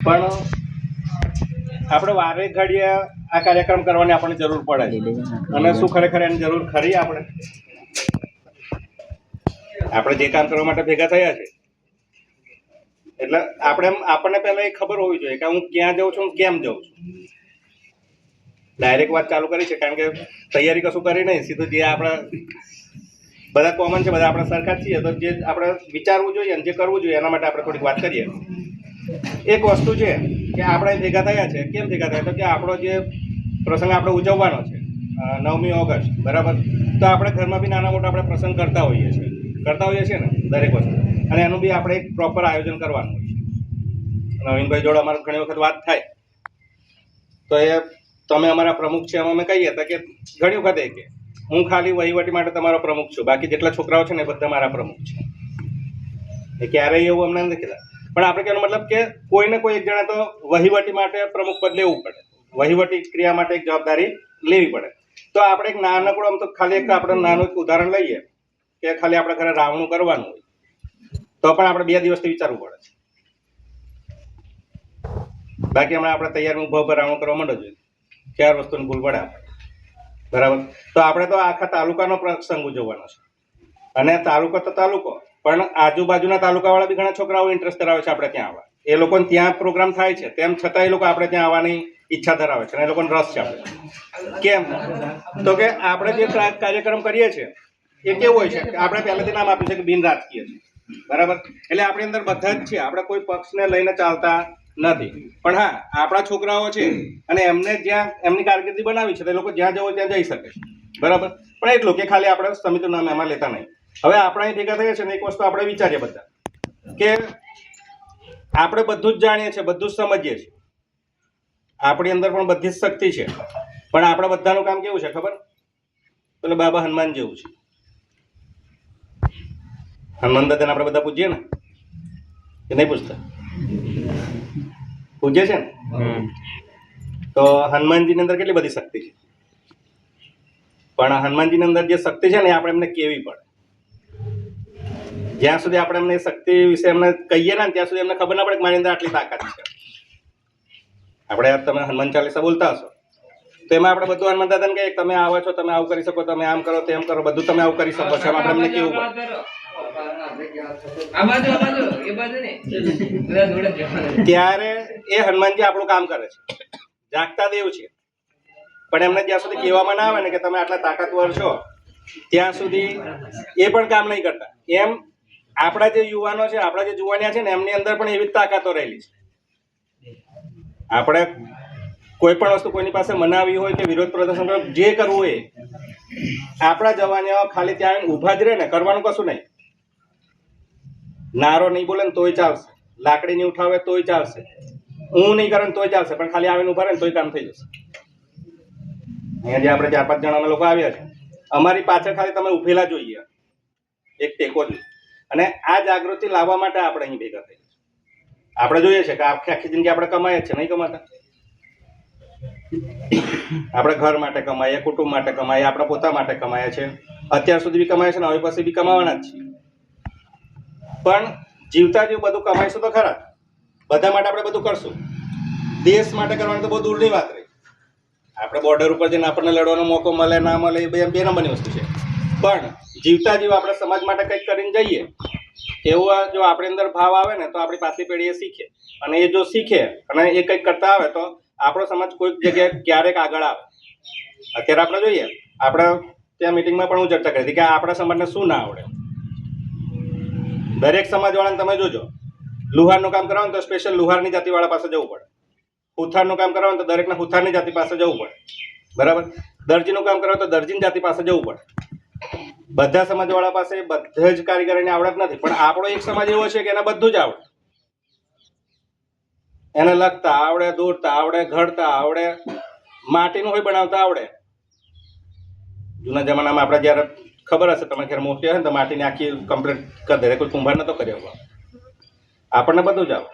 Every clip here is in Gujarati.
પણ આપણે વારે ઘડીએ આ કાર્યક્રમ કરવાની આપણને જરૂર પડે અને શું ખરેખર એની જરૂર ખરી? આપણે જે કામ કરવા માટે ભેગા થયા છે એટલે આપણને પહેલા એ ખબર હોવી જોઈએ કે હું ક્યાં જાઉં છું, કેમ જાઉં છું. ડાયરેક્ટ વાત ચાલુ કરી છે કારણ કે તૈયારી કશું કરી નહીં, સીધું જે આપણે બધા કોમન છે, બધા આપણે સરખા છીએ, તો જે આપણે વિચારવું જોઈએ અને જે કરવું જોઈએ એના માટે આપણે થોડીક વાત કરીએ. એક વસ્તુ છે કે આપણે ભેગા થયા છે, કેમ ભેગા થયા? તો કે આપણો જે પ્રસંગ આપણે ઉજવવાનો છે 9મી ઓગસ્ટ, બરાબર? તો આપણે ઘરમાં બી નાના મોટા આપણે પ્રસંગ કરતા હોઈએ છીએ ને દરેક વસ્તુ, અને એનું બી આપણે એક પ્રોપર આયોજન કરવાનું હોય છે. નવીનભાઈ જોડે અમારે ઘણી વખત વાત થાય તો એ તમે અમારા પ્રમુખ છે, એમ અમે કહીએ તો કે ઘણી વખત એ કે હું ખાલી વહીવટી માટે તમારો પ્રમુખ છું, બાકી જેટલા છોકરાઓ છે ને એ બધા મારા પ્રમુખ છે. એ ક્યારેય એવું અમને નથી કીધા. પણ આપણે કહેવાનો મતલબ કે કોઈને કોઈ એક જણા તો વહીવટી માટે પ્રમુખ પદ લેવું પડે, વહીવટી ક્રિયા માટે એક જવાબદારી લેવી પડે. તો આપણે એક નાનકડું આમ તો ખાલી એક આપણે નાનું એક ઉદાહરણ લઈએ કે ખાલી આપણે ઘરે રાવણું કરવાનું હોય તો પણ આપણે 2 દિવસથી વિચારવું પડે. બાકી હમણાં આપણે તૈયાર ઉભા રાવણું કરવા માંડો જોઈએ, 4 વસ્તુની ભૂલ પડે આપણે, બરાબર? તો આપણે તો આખા તાલુકાનો પ્રસંગ ઉજવવાનો છે, અને તાલુકો તો તાલુકો, પણ આજુબાજુના તાલુકાવાળા બી ઘણા છોકરાઓ ઇન્ટરેસ્ટ ધરાવે છે આપણે ત્યાં આવવા. એ લોકોને ત્યાં પ્રોગ્રામ થાય છે, તેમ છતાં એ લોકો આપણે ત્યાં આવવાની ઈચ્છા ધરાવે છે અને એ લોકોને રસ છે. આપણે કેમ? તો કે આપણે જે કાર્યક્રમ કરીએ છીએ એ કેવું હોય છે કે આપણે પહેલેથી નામ આપ્યું છે કે બિન રાજકીય છે, બરાબર? એટલે આપણી અંદર બધા જ છે, આપણે કોઈ પક્ષને લઈને ચાલતા નથી. પણ હા, આપણા છોકરાઓ છે અને એમને જ્યાં એમની કારકિર્દી બનાવી છે તો એ લોકો જ્યાં જવું ત્યાં જઈ શકે, બરાબર? પણ એટલું કે ખાલી આપણે સમિતિનું નામ એમાં લેતા નહીં. હવે આપણે અહીં ભેગા થઈએ છીએ ને એક વસ્તુ આપણે વિચારીએ બધા કે આપણે બધું જ જાણીએ છીએ, બધું જ સમજીએ છીએ, આપણી અંદર પણ બધી જ શક્તિ છે, પણ આપણે બધાનું કામ કેવું છે ખબર? એટલે બાબા હનુમાન જેવું છે. હનુમાન દાદાને આપણે બધા પૂજીએ ને કે નહીં પૂછતા? પૂજે છે ને? તો હનુમાનજીની અંદર કેટલી બધી શક્તિ છે, પણ હનુમાનજીની અંદર જે શક્તિ છે ને એ આપણે એમને કેવી પડે. જ્યાં સુધી આપણે એમને શક્તિ વિશે એમને કહીએ ને ત્યાં સુધી એમને ખબર ના પડે કે મારી અંદર આટલી તાકાત છે. આપણે તમે હનુમાન ચાલીસા બોલતા હશો તો એમાં આપણે બધું હનુમાન દાદાને કહીએ તમે આવો છો, તમે આવું કરી શકો, તમે આમ કરો, તેમ કરો, બધું તમે આવું કરી શકો છો. એમ આપણે એમને કેવું પડે. ત્યારે એ હનુમાનજી આપણું કામ કરે છે, જાગતા દેવ છે, પણ એમને જ્યાં સુધી કહેવામાં ના આવે ને કે તમે આટલા તાકાતવર છો ત્યાં સુધી એ પણ કામ નહીં કરતા. એમ આપણા જે યુવાનો છે, આપણા જે જુવાનિયા છે ને એમની અંદર પણ એવી જ તાકાતો રહેલી છે. આપણે કોઈ પણ વસ્તુ કોઈની પાસે મનાવી હોય કે વિરોધ પ્રદર્શન જે કરવું હોય આપણા જવાનિયાઓ ખાલી ત્યાં ઊભા જ રહે ને, કરવાનું કશું નહીં. નારો નહીં બોલે ને તોય ચાલશે, લાકડી નહીં ઉઠાવે તોય ચાલશે, હું નહીં કરે ને તોય ચાલશે, પણ ખાલી આવીને ઉભા રહે ને તોય કામ થઈ જશે. અહીંયા જે આપણે 4-5 જણા અમે લોકો આવ્યા છે, અમારી પાછળ ખાલી તમે ઉભેલા જોઈએ એક ટેકો જ. અને આ જાગૃતિ લાવવા માટે આપણે અહીં ભેગા થઈએ. આપણે જોઈએ છે કે આખી જિંદગી આપણે કમાઈએ જ છે, નહીં કમાતા? આપણે ઘર માટે કમાઈએ, કુટુંબ માટે કમાઈએ, આપણા પોતા માટે કમાઈએ છે, અત્યાર સુધી બી કમાઈએ છે ને હવે પછી બી કમાવાના જ છીએ. પણ જીવતા જેવું બધું કમાઈશું તો ખરા, બધા માટે આપણે બધું કરશું. દેશ માટે કરવાની તો બહુ દૂરની વાત રહી. આપણે બોર્ડર ઉપર જઈને આપણને લડવાનો મોકો મળે ના મળે એ બે નંબરની વસ્તુ છે, પણ જીવતા જીવ આપણે સમાજ માટે કંઈક કરીને જઈએ એવું જો આપણી અંદર ભાવ આવે ને તો આપણી પાછલી પેઢી એ શીખે, અને એ જો શીખે અને એ કંઈક કરતા આવે તો આપણો સમાજ કોઈક જગ્યાએ ક્યારેક આગળ આવે. અત્યારે આપણે જોઈએ, આપણે ત્યાં મિટિંગમાં પણ હું ચર્ચા કરી હતી કે આપણા સમાજને શું ના આવડે. દરેક સમાજવાળાને તમે જોજો, લુહારનું કામ કરાવો ને તો સ્પેશિયલ લુહારની જાતિવાળા પાસે જવું પડે, હુથારનું કામ કરાવો તો દરેકને હુથારની જાતિ પાસે જવું પડે, બરાબર? દરજીનું કામ કરાવો તો દરજીની જાતિ પાસે જવું પડે. બધા સમાજવાળા પાસે બધા જ કારીગરીની આવડત નથી, પણ આપણો એક સમાજ એવો છે કે એને બધું જ આવડે. એને લખતા આવડે, દોરતા આવડે, ઘડતા આવડે, માટીનું હોય બનાવતા આવડે. જૂના જમાનામાં આપણે જ્યારે ખબર હશે, તમે ઘરે મોટી હશે ને તો માટીની આખી કમ્પ્લીટ કરી દે, કોઈ કુંભાર નતો કર્યો. આપણને બધું જ આવડે,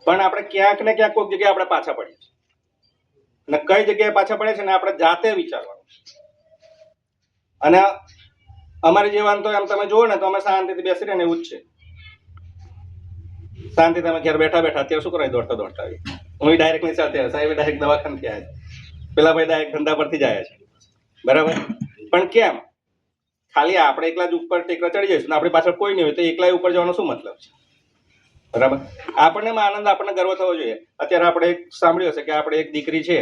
પણ આપણે ક્યાંક ને ક્યાંક કોઈક જગ્યાએ આપણે પાછા પડીએ છીએ. અને કઈ જગ્યાએ પાછા પડે છે ને આપણે જાતે વિચારવાનું. અને અમારી જીવન તો એમ તમે જુઓ ને તો અમે શાંતિથી બેસી રહીને એવું જ છે. શાંતિ તમે ઘેર બેઠા બેઠા અત્યારે શું કરાય દોડતા દોડતા આવી હું ડાયરેક્ટ નહીં ચાલતી સાહેબ ડાયરેક્ટ દવાખાનાથી આવ્યા છે પેલા ભાઈ ડાયરેક્ટ ધંધા પરથી જ આવ્યા છે બરાબર પણ કેમ ખાલી આપણે એકલા જ ઉપર ટેકરા ચડી જઈશું ને આપણી પાછળ કોઈ નહીં હોય તો એકલા ઉપર જવાનો શું મતલબ છે બરાબર આપણને આનંદ આપણને ગર્વ થવો જોઈએ અત્યારે આપણે એક સાંભળ્યું હશે કે આપણે એક દીકરી છે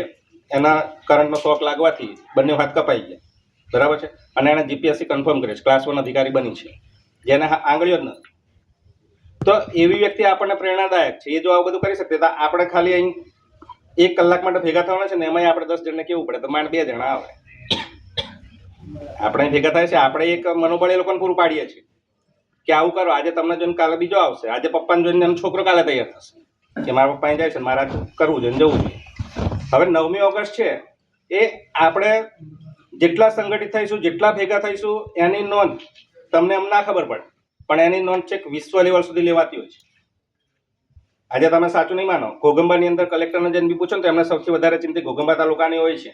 એના કરંટનો શોક લાગવાથી બંને હાથ કપાઈ ગયા બરાબર છે અને એને જીપીએસસી કન્ફર્મ કરી છે ક્લાસ 1 અધિકારી બની છે જેને આંગળીઓ જ નથી તો એવી વ્યક્તિ આપણને પ્રેરણાદાયક છે એ જો આવું બધું કરી શકते તો આપણે ખાલી અહીં 1 કલાક માટે ભેગા થવાના છે ને એમાંય આપણે 10 જણને કેવું પડે તો માંડ 2 જણા આવે આપણે ભેગા થાય છે આપણે એક મનોબળ એ લોકોને પૂરું પાડીએ છીએ કે આવું કરો આજે તમને જોઈને કાલે બીજો આવશે આજે પપ્પાને જોઈને એનો છોકરો કાલે તૈયાર થશે કે મારા પપ્પા જાય છે મારા કરવું જોઈએ જવું જોઈએ હવે 9મી ઓગસ્ટ છે એ આપણે જેટલા સંગઠિત થઈશું જેટલા ભેગા થઈશું એની નોંધ તમને એમ ના ખબર પડે પણ એની નોંધ છે વિશ્વ લેવલ સુધી લેવાતી હોય છે આજે તમે સાચું નહીં માનો ઘોગંબાની અંદર કલેક્ટરને જઈને બી પૂછો ને તો એમને સૌથી વધારે ચિંતા ઘોગંબા તાલુકાની હોય છે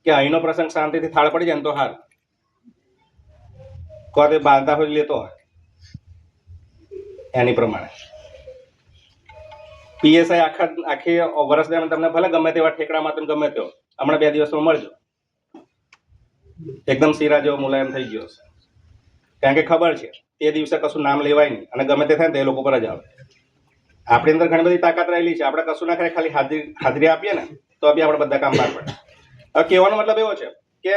કે અહીંનો પ્રસંગ શાંતિથી થાળ પડી જાય ને તો હાર કોઈ બાંધતા હોય લેતો હોય એની પ્રમાણે પીએસઆઈ આખી વર્ષ દરમિયાન તમને ભલે ગમે તેવા ઠેકડામાં તમે ગમે તેવો હમણાં 2 દિવસમાં મળજો એકદમ સીરા જેવો મુલાયમ થઈ ગયો છે કારણ કે ખબર છે તે દિવસે કશું નામ લેવાય નહીં અને ગમે તે થાય ને તે લોકો પર જ આવે આપણી અંદર ઘણી બધી તાકાત રહેલી છે આપણે કશું ના કરે ખાલી હાજરી આપીએ ને તો બી આપણે બધા કામ પાર પડે હવે કહેવાનો મતલબ એવો છે કે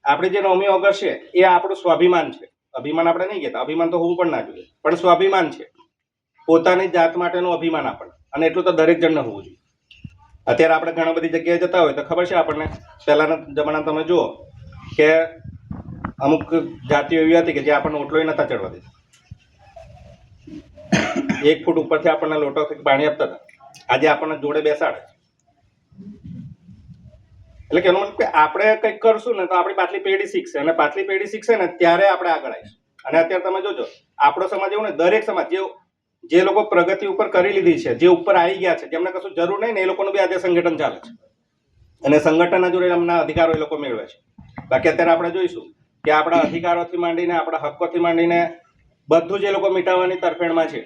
આપણી જે 9મી ઓગસ્ટ છે એ આપણું સ્વાભિમાન છે અભિમાન આપણે નહીં કહેતા અભિમાન તો હોવું પણ ના જોઈએ પણ સ્વાભિમાન છે પોતાની જાત માટેનું અભિમાન આપણે અને એટલું તો દરેક જણને હોવું જોઈએ અત્યારે આપણે ઘણી બધી જગ્યાએ જતા હોય તો ખબર છે આપણને પહેલાના જમાનામાં તમે જુઓ કે અમુક જાતિઓ એવી હતી કે જે આપણને ઓટલોય નતા ચડવા દેતા 1 ફૂટ ઉપરથી આપણને લોટોથી પાણી આપતા હતા આજે આપણને જોડે બેસાડે એટલે કે એનો મતલબ કે આપણે કંઈક કરશું ને તો આપણી પાછલી પેઢી શીખશે અને પાછલી પેઢી શીખશે ને ત્યારે આપણે આગળ આવીશું અને અત્યારે તમે જોજો આપણો સમાજ એવું ને દરેક સમાજ જે લોકો પ્રગતિ ઉપર કરી લીધી છે જે ઉપર આવી ગયા છે જેમને કશું જરૂર નહીં ને એ લોકોનું બી આજે સંગઠન ચાલે છે અને સંગઠનના જોડે એમના અધિકારો એ લોકો મેળવે છે બાકી અત્યારે આપણે જોઈશું કે આપણા અધિકારોથી માંડીને આપણા હક્કોથી માંડીને બધું જ એ લોકો મિટાવવાની તરફેણમાં છે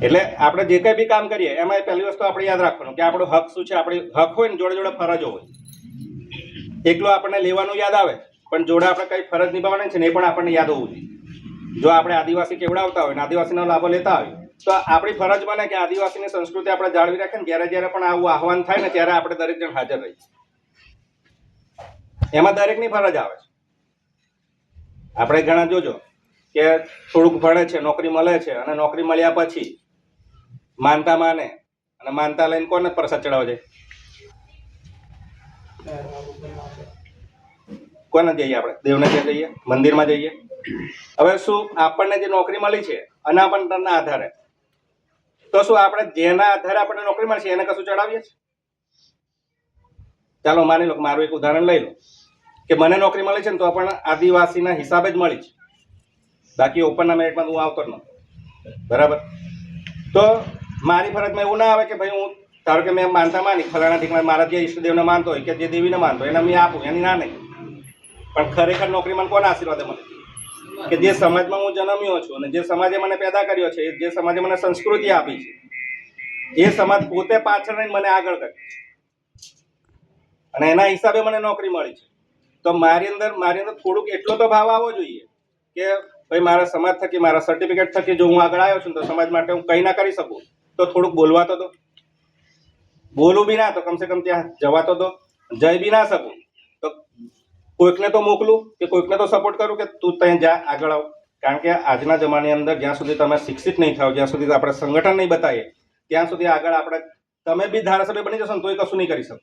એટલે આપણે જે કંઈ બી કામ કરીએ એમાં પહેલી વસ્તુ આપણે યાદ રાખવાનું કે આપણો હક શું છે આપણી હક હોય ને જોડે જોડે ફરજો હોય એકલો આપણને લેવાનું યાદ આવે પણ જોડે આપણે કઈ ફરજ નિભાવવાની છે ને એ પણ આપણને યાદ હોવું જોઈએ જો આપણે આદિવાસી કેવડાવતા હોય ને આદિવાસીનો લાભો લેતા હોય તો આપણી ફરજ બને કે આદિવાસીની સંસ્કૃતિ આપણે જાળવી રાખીએ ને જ્યારે પણ આવું આહવાન થાય ને ત્યારે આપણે દરેક જણ હાજર રહીએ એમાં દરેકની ફરજ આવે છે આપણે ઘણા જોજો કે થોડુંક ભણે છે નોકરી મળે છે અને નોકરી મળ્યા પછી માનતા માને અને માનતા લઈને કોને પ્રસાદ ચડાવવા જાય કોને જઈએ આપણે દેવને ત્યાં જઈએ મંદિરમાં જઈએ હવે શું આપણને જે નોકરી મળી છે અનામતના આધારે તો શું આપણે જેના આધારે આપણને નોકરી મળશે એને કશું ચડાવીએ છીએ ચાલો માની લો મારું એક ઉદાહરણ લઈ લો કે મને નોકરી મળી છે ને તો પણ આદિવાસીના હિસાબે જ મળી છે બાકી ઓપનના મેરિટમાં હું આવતો જ નહોતો બરાબર તો મારી ફરજમાં એવું ના આવે કે ભાઈ હું ધારો કે મેં માનતા માની ફલાણા ઠીકમાં મારા જે ઈષ્ટદેવને માનતો હોય કે જે દેવીને માનતો હોય એને મેં આપું એની ના નહીં પણ ખરેખર નોકરીમાં કોના આશીર્વાદે મળે કે જે સમાજમાં હું જન્મ્યો છું અને જે સમાજે મને પેદા કર્યો છે જે સમાજે મને સંસ્કૃતિ આપી છે એ સમાજ પોતે પાછળ રહીને મને આગળ કર્યો અને એના હિસાબે મને નોકરી મળી છે તો મારી અંદર થોડુંક એટલો તો ભાવ આવવો જોઈએ કે ભાઈ મારા સમાજ થકી મારા સર્ટિફિકેટ થકી જો હું આગળ આવ્યો છું તો સમાજ માટે હું કંઈ ના કરી શકું તો થોડુંક બોલવા તો દો બોલું બી ના તો કમસે કમ ત્યાં જવા તો દો જઈ બી ના શકું તો કોઈકને તો મોકલું કે કોઈકને તો સપોર્ટ કરું કે તું ત્યાં જા આગળ આવ કારણ કે આજના જમાનાની અંદર જ્યાં સુધી તમે શિક્ષિત નહીં થાવ જ્યાં સુધી આપણે સંગઠન નહીં બતાવીએ ત્યાં સુધી આગળ આપણે તમે બી ધારાસભ્ય બની જશો ને તોય કશું નહીં કરી શકો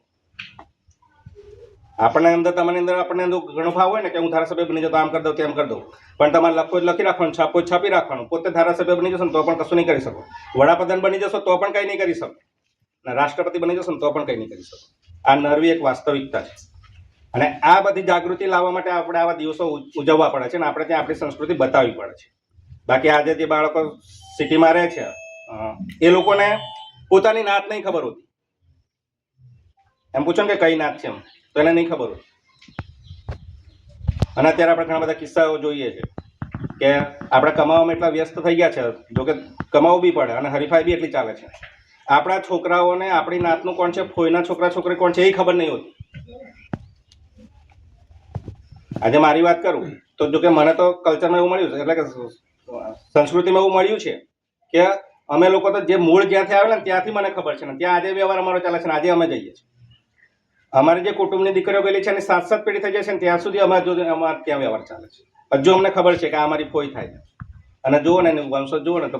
આપણને અંદર તમારી અંદર આપણને અંદર ઘણો ભાવ હોય ને કે હું ધારાસભ્ય બની જાઉં તો આમ કરી દઉં તેમ કરી દઉં પણ તમારે લખો લખી રાખવાનું છાપો છાપી રાખવાનું પોતે ધારાસભ્ય બની જશો ને તો પણ કશું નહીં કરી શકો વડાપ્રધાન બની જશો તો પણ કંઈ નહીં કરી શકો અને રાષ્ટ્રપતિ બની જશો ને તો પણ કંઈ નહીં કરી શકો આ નરવી એક વાસ્તવિકતા છે અને આ બધી જાગૃતિ લાવવા માટે આપણે આવા દિવસો ઉજવવા પડે છે અને આપણે ત્યાં આપણી સંસ્કૃતિ બતાવવી પડે છે બાકી આજે જે બાળકો સિટીમાં રહે છે એ લોકોને પોતાની નાત નહીં ખબર હોતી એમ પૂછો ને કે કઈ નાત છે એમ તો એને નહીં ખબર હોય અને અત્યારે આપણે ઘણા બધા કિસ્સાઓ જોઈએ છે કે આપણે કમાવામાં એટલા વ્યસ્ત થઈ ગયા છે, જોકે કમાવું બી પડે અને હરીફાઈ બી એટલી ચાલે છે. આપણા છોકરાઓને આપણી નાતનું કોણ છે, ફોઈના છોકરા છોકરી કોણ છે એ ખબર નહીં હોતી. આજે મારી વાત કરું તો જોકે મને તો કલ્ચરમાં એવું મળ્યું છે, એટલે કે સંસ્કૃતિમાં એવું મળ્યું છે કે અમે લોકો તો જે મૂળ જ્યાંથી આવેલા ને ત્યાંથી મને ખબર છે ને ત્યાં આજે વ્યવહાર અમારો ચાલે છે ને આજે અમે જઈએ છીએ. અમારી જે કુટુંબની દીકરીઓ ગયેલી છે અને 7-7 પેઢી થઈ જાય છે ને ત્યાં સુધી અમારે ત્યાં વ્યવહાર ચાલે છે. હજુ અમને ખબર છે કે આ અમારી ફોઈ થાય છે અને જુઓ ને એનું વંશજ જુઓ ને તો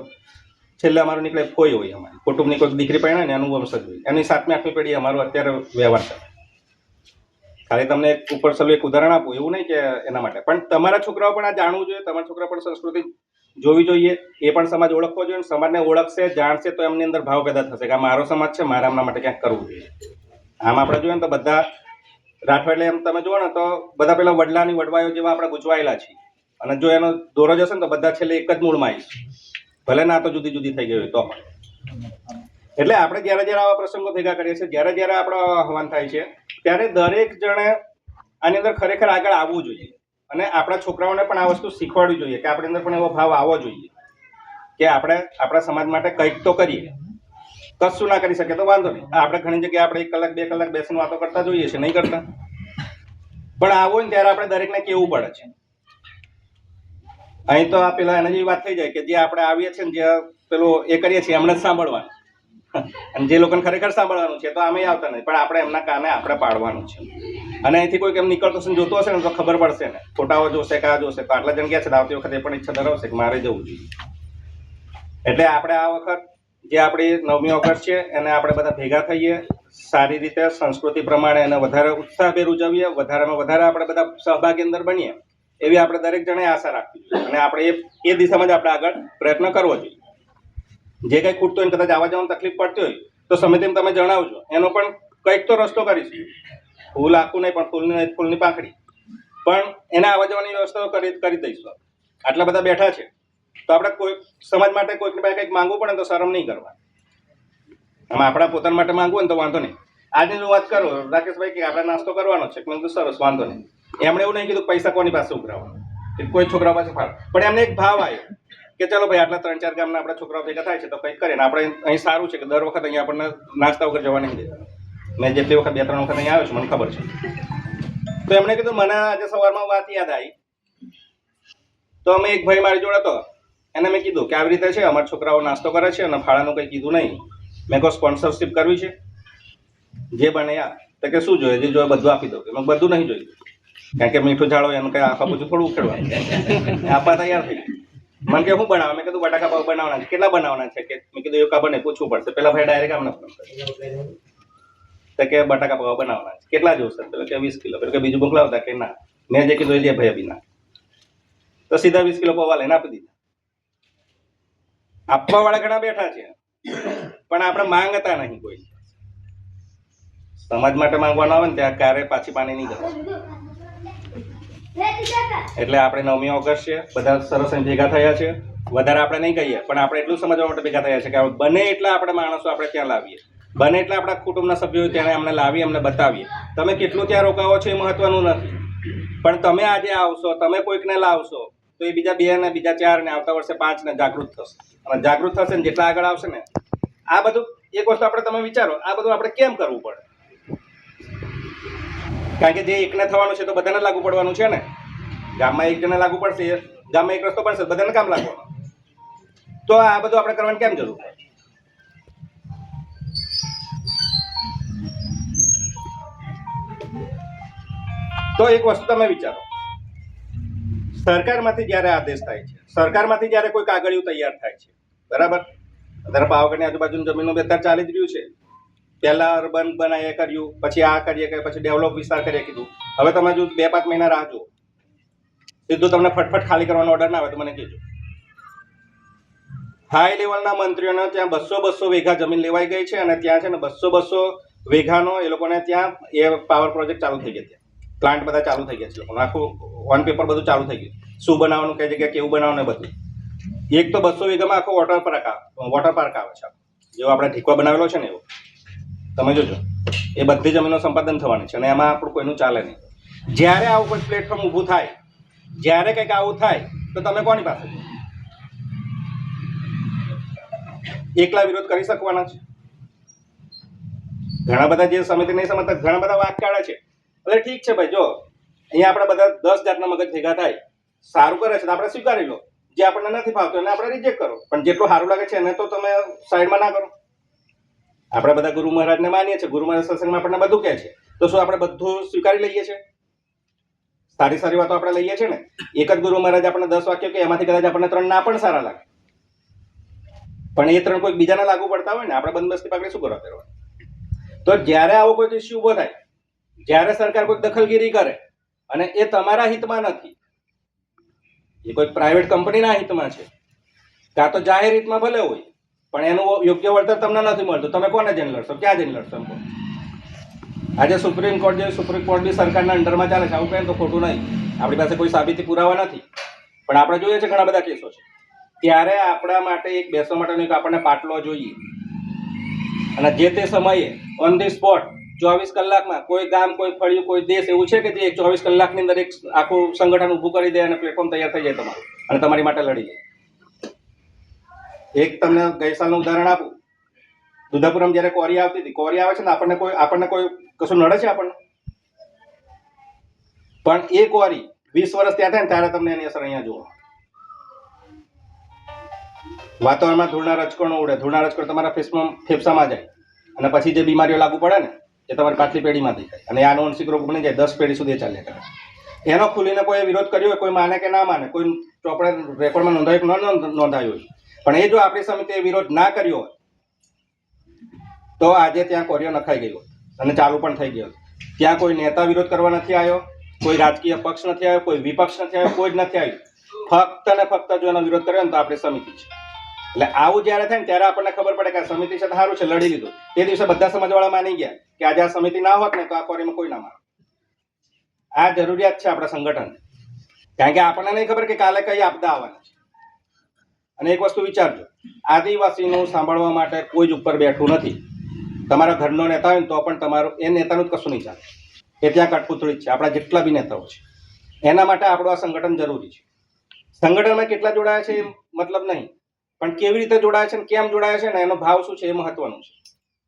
છેલ્લે અમારું નીકળે ફોઈ હોય. અમારી કુટુંબની કોઈ દીકરી પહેણે ને એનું વંશજ હોય, એની 7મી-8મી પેઢી અમારો અત્યારે વ્યવહાર ચાલે. ખાલી તમને એક ઉપર સલું એક ઉદાહરણ આપું એવું નહીં કે એના માટે, પણ તમારા છોકરાઓ પણ આ જાણવું જોઈએ, તમારા છોકરા પણ સંસ્કૃતિ જોવી જોઈએ, એ પણ સમાજ ઓળખવો જોઈએ. સમાજને ઓળખશે, જાણશે તો એમની અંદર ભાવ પેદા થશે કે આ મારો સમાજ છે, મારે એમના માટે ક્યાંક કરવું જોઈએ. આમ આપણે જોઈએ ને તો બધા રાઠવા એટલે એમ તમે જુઓ ને તો બધા પેલા વડલાની વડવાઈઓ જેવા આપણે ગુજવાયેલા છીએ અને જો એનો દોરો જશે ને તો બધા છેલ્લે એક જ મૂળમાં આવીશું, ભલે ના તો જુદી જુદી થઈ ગઈ હોય તો. એટલે આપણે જ્યારે જ્યારે આવા પ્રસંગો ભેગા કરીએ છીએ, જ્યારે જ્યારે આપણો આહવાન થાય છે ત્યારે દરેક જણે આની અંદર ખરેખર આગળ આવવું જોઈએ અને આપણા છોકરાઓને પણ આ વસ્તુ શીખવાડવી જોઈએ કે આપણી અંદર પણ એવો ભાવ આવવો જોઈએ કે આપણે આપણા સમાજ માટે કંઈક તો કરીએ. કશું ના કરી શકે તો વાંધો નહીં, આપણે ઘણી જગ્યાએ આપણે 1 કલાક 2 કલાક બેસીને વાતો કરતા જોઈએ છે, નહીં કરતા, પણ આવો ને ત્યારે આપણે દરેકને કહેવું પડે છે. અહીં તો આ પેલા એના જેવી વાત થઈ જાય કે જે આપણે આવીએ છીએ ને જે પેલું એ કરીએ છીએ એમને જ સાંભળવાનું અને જે લોકોને ખરેખર સાંભળવાનું છે તો આમે આવતા નહીં, પણ આપણે એમના કાને આપણે પાડવાનું છે. અને અહીંથી કોઈક એમ નીકળતો હશે જોતો હશે ને તો ખબર પડશે ને, ફોટાઓ જોશે કે આ જોશે તો આટલા જણ ગયા છે તો આવતી વખતે એ પણ ઈચ્છા ધરાવશે કે મારે જવું જોઈએ. એટલે આપણે આ વખત જે આપણી 9મી ઓગસ્ટ છે એને આપણે બધા ભેગા થઈએ, સારી રીતે સંસ્કૃતિ પ્રમાણે એને વધારે ઉત્સાહભેર ઉજવીએ, વધારેમાં વધારે આપણે બધા સહભાગી અંદર બનીએ એવી આપણે દરેક જણે આશા રાખવી જોઈએ અને આપણે એ દિશામાં જ આપણે આગળ પ્રયત્ન કરવો જોઈએ. જે કંઈ ખૂટતું હોય કદાચ આવવા જવાની તકલીફ પડતી હોય તો સમિતિને તમે જણાવજો, એનો પણ કંઈક તો રસ્તો કરીશું. ફૂલ આખું નહીં પણ ફૂલની પાંખડી, પણ એને આવવા જવાની વ્યવસ્થા કરી દઈશું. આટલા બધા બેઠા છે તો આપણે કોઈ સમાજ માટે કોઈકની પાસે કંઈક માંગવું પડે તો શરમ નહીં કરવા. આમાં આપણા પોતાના માટે માંગવું હોય ને તો વાંધો નહીં. આજની જો વાત કરો રાકેશભાઈ કે આપણે નાસ્તો કરવાનો છે, મેં કીધું સરસ વાંધો નહીં. એમણે એવું નહીં કીધું પૈસા કોની પાસે ઉઘરાવવાનો કે કોઈ છોકરા પાસે ફાળ, પણ એમને એક ભાવ આવ્યો કે ચલો ભાઈ આટલા 3-4 ગામના આપણા છોકરાઓ ભેગા થાય છે તો કંઈક કરીએ ને આપણે અહીં સારું છે કે દર વખત અહીંયા આપણને નાસ્તા વગર જવા નહીં દેતા. મેં જેટલી વખત 2-3 વખત અહીંયા આવ્યો છું મને ખબર છે. તો એમણે કીધું મને આજે સવારમાં વાત યાદ આવી તો અમે એક ભાઈ મારી જોડે હતો એને મેં કીધું કે આવી રીતે છે અમારા છોકરાઓ નાસ્તો કરે છે અને ફાળાનું કંઈ કીધું નહીં, મેં કહું સ્પોન્સરશિપ કરવી છે, જે બને યાર. તો કે શું જોઈએ, જે જોઈએ બધું આપી દઉં. મેં બધું નહીં જોયું કારણ કે મીઠું ઝાડો એનું કંઈ આખા બધું થોડું ઉખેડવાનું, આપવા તૈયાર થઈ. મને કે શું બનાવવા, મેં કીધું બટાકા પાવ બનાવવાના છે. કેટલા બનાવવાના છે કે મેં કીધું એવું ખબર નહીં, પૂછવું પડશે. પેલા ભાઈ ડાયરેક્ટ આમને ફોન કર્યો તો કે બટાકા પાવ બનાવવાના છે, કેટલા જોશે? પેલો કે 20 કિલો. પેલો કે બીજું મોકલાવતા કે ના, મેં જે કીધું એ જે ભાઈ બી ના, તો સીધા 20 કિલો પૌવા લઈને આપી દીધા. આપવા વાળા ઘણા બેઠા છે પણ આપણે માંગતા નહીં. કોઈ સમાજ માટે માંગવાનું આવે ને ત્યાં ક્યારે પાછી પાણી નહીં કરે. એટલે આપણે 9મી ઓગસ્ટ છે, બધા સરસ ભેગા થયા છે. વધારે આપણે નહીં કહીએ પણ આપણે એટલું સમજવા માટે ભેગા થયા છે કે બને એટલા આપણે માણસો આપણે ત્યાં લાવીએ, બને એટલા આપણા કુટુંબના સભ્યો ત્યાં અમને લાવીએ, અમને બતાવીએ. તમે કેટલું ત્યાં રોકાવો છો એ મહત્વનું નથી, પણ તમે આજે આવશો, તમે કોઈકને લાવશો તો એ બીજા 2 ને બીજા 4 ને આવતા વર્ષે 5 ને જાગૃત થશે. અને જાગૃત થશે ને જેટલા આગળ આવશે ને આ બધું એક વસ્તુ આપણે તમે વિચારો આ બધું આપણે કેમ કરવું પડે? કારણ કે જે એકને થવાનું છે તો બધાને લાગુ પડવાનું છે ને. ગામમાં એક જણે લાગુ પડશે, ગામમાં એક રસ્તો પડશે, બધાને કામ લાગવાનું. તો આ બધું આપણે કરવાની કેમ જરૂર પડે? તો એક વસ્તુ તમે વિચારો, સરકારમાંથી જ્યારે આદેશ થાય છે, સરકારમાંથી જ્યારે કોઈ કાગળિયું તૈયાર થાય છે, બરાબર? અત્યારે પાવાગઢની આજુબાજુની જમીનો અત્યારે ચાલી જ રહ્યું છે. પહેલા અર્બન બનાવીએ કર્યું, પછી આ કરીએ કે પછી ડેવલપ વિસ્તાર કરીએ કીધું. હવે તમે જો 2-5 મહિના રાહ જુઓ, સીધું તમને ફટફટ ખાલી કરવાનો ઓર્ડર ના આવે તો મને કહેજો. હાઈ લેવલના મંત્રીઓને ત્યાં 200 વીઘા જમીન લેવાઈ ગઈ છે અને ત્યાં છે ને 200 વીઘાનો એ લોકોને ત્યાં એ પાવર પ્રોજેક્ટ ચાલુ થઈ ગયા, ત્યાં પ્લાન્ટ બધા ચાલુ થઈ ગયા છે. લોકોને આખું ઓન પેપર બધું ચાલુ થઈ ગયું, શું બનાવવાનું, કઈ જગ્યાએ કેવું બનાવવાનું બધું. એક તો 200 વીઘામાં આખો વોટર પાર્ક આવે છે, જેવો આપણે ઢીકવા બનાવેલો છે ને એવો. તમે જોજો એ બધી જમીનો સંપાદન થવાની છે અને એમાં આપણું કોઈનું ચાલે નહીં. જ્યારે આવું કોઈ પ્લેટફોર્મ ઊભું થાય, જ્યારે કંઈક આવું થાય તો તમે કોની પાસે એકલા વિરોધ કરી શકવાના છે? ઘણા બધા જે સમિતિ નહીં સમજતા ઘણા બધા વાક કાઢે છે. એટલે ઠીક છે ભાઈ, જો અહીંયા આપણે બધા 10 જાતના મગજ ભેગા થાય, સારું કરે છે તો આપણે સ્વીકારી લો, જે આપણને નથી ફાવતું એને આપણે રિજેક્ટ કરો, પણ જેટલું સારું લાગે છે એને તો તમે સાઈડમાં ના કરો. આપણે બધા ગુરુ મહારાજને માનીએ છીએ, ગુરુ મહારાજ સત્સંગમાં આપણને બધું કહે છે, તો શું આપણે બધું સ્વીકારી લઈએ છીએ? સારી સારી વાતો આપણે લઈએ છીએ ને. એક જ ગુરુ મહારાજ આપણને 10 વાક્યો કે એમાંથી કદાચ આપણને 3 ના પણ સારા લાગે, પણ એ 3 કોઈ બીજાને લાગુ પડતા હોય ને, આપણે બંદબસ્તી પકડી શું કરવા કરવા? તો જ્યારે આવો કોઈ ઇસ્યુ ઉભો થાય, જ્યારે સરકાર કોઈ દખલગીરી કરે અને એ તમારા હિતમાં નથી, એ કોઈ પ્રાઇવેટ કંપનીના હિતમાં છે, કાં તો જાહેર હિતમાં ભલે હોય, પણ એનું યોગ્ય વળતર તમને નથી મળતું, તમે કોને જઈને લડશો? ક્યાં જઈને લડશો? એમ કહો. આજે સુપ્રીમ કોર્ટ બી સરકારના અંડરમાં ચાલે છે. આવું કહે તો ખોટું નહીં, આપણી પાસે કોઈ સાબિતી પુરાવા નથી, પણ આપણે જોઈએ છે ઘણા બધા કેસો છે. ત્યારે આપણા માટે એક બેસવા માટેનો એક આપણને પાટલો જોઈએ, અને જે તે સમયે ઓન ધી સ્પોટ 24 કલાકમાં કોઈ ગામ, કોઈ ફળિયું, કોઈ દેશ એવું છે કે જે 24 કલાકની અંદર એક આખું સંગઠન ઊભું કરી દે અને પ્લેટફોર્મ તૈયાર થઈ જાય તમારું, અને તમારી માટે લડી જાય. એક તમને ગઈ સાલનું ઉદાહરણ આપું. દુધાપુરમ જ્યારે કોરી આવતી હતી, કોરી આવે છે ને, આપણને કોઈ કશું નડે છે આપણને? પણ એ કોરી 20 વર્ષ ત્યાં થાય ને ત્યારે તમને એની અસર અહીંયા જુઓ. વાતાવરણમાં ધૂળના રજકણો ઉડે, ધૂળના રજકણ તમારા ફેફસામાં જાય, અને પછી જે બીમારીઓ લાગુ પડે ને એ તમારી પાછલી પેઢીમાંથી થાય, અને આ આનુવંશિક રોગ બની જાય, 10 પેઢી સુધી ચાલ્યા કરે. એનો ખુલીને કોઈ વિરોધ કર્યો હોય, કોઈ માને કે ના માને, કોઈ ચોપડે રેકોર્ડમાં નોંધાયું કે ન નોંધાયું હોય, પણ એ જો આપણી સમિતિએ વિરોધ ના કર્યો હોય તો આજે ત્યાં કોરીઓ નખાઈ ગઈ હોત અને ચાલુ પણ થઈ ગયો. ત્યાં કોઈ નેતા વિરોધ કરવા નથી આવ્યો, કોઈ રાજકીય પક્ષ નથી આવ્યો, કોઈ વિપક્ષ નથી આવ્યો, કોઈ જ નથી આવ્યું. ફક્ત ને ફક્ત જો એનો વિરોધ કર્યો ને તો આપણી સમિતિ છે. એટલે આવું જ્યારે થાય ને ત્યારે આપણને ખબર પડે કે આ સમિતિ છે, સારું છે, લડી લીધું. તે દિવસે બધા સમાજવાળા માની ગયા કે આજે આ સમિતિ ના હોત ને તો આ કોરીમાં કોઈ ના મારે. આ જરૂરિયાત છે આપણા સંગઠન, કારણ કે આપણને નહીં ખબર કે કાલે કઈ આપદા આવવાની છે. અને એક વસ્તુ વિચારજો, આદિવાસીનું સાંભળવા માટે કોઈ જ ઉપર બેઠું નથી. તમારા ઘરનો નેતા હોય ને તો પણ તમારું એ નેતાનું જ કશું નહીં ચાલે, એ ત્યાં કઠપૂતળી જ છે. આપણા જેટલા બી નેતાઓ છે એના માટે આપણું આ સંગઠન જરૂરી છે. સંગઠનમાં કેટલા જોડાયા છે એ મતલબ નહીં, પણ કેવી રીતે જોડાય છે ને કેમ જોડાય છે ને એનો ભાવ શું છે એ મહત્વનું છે.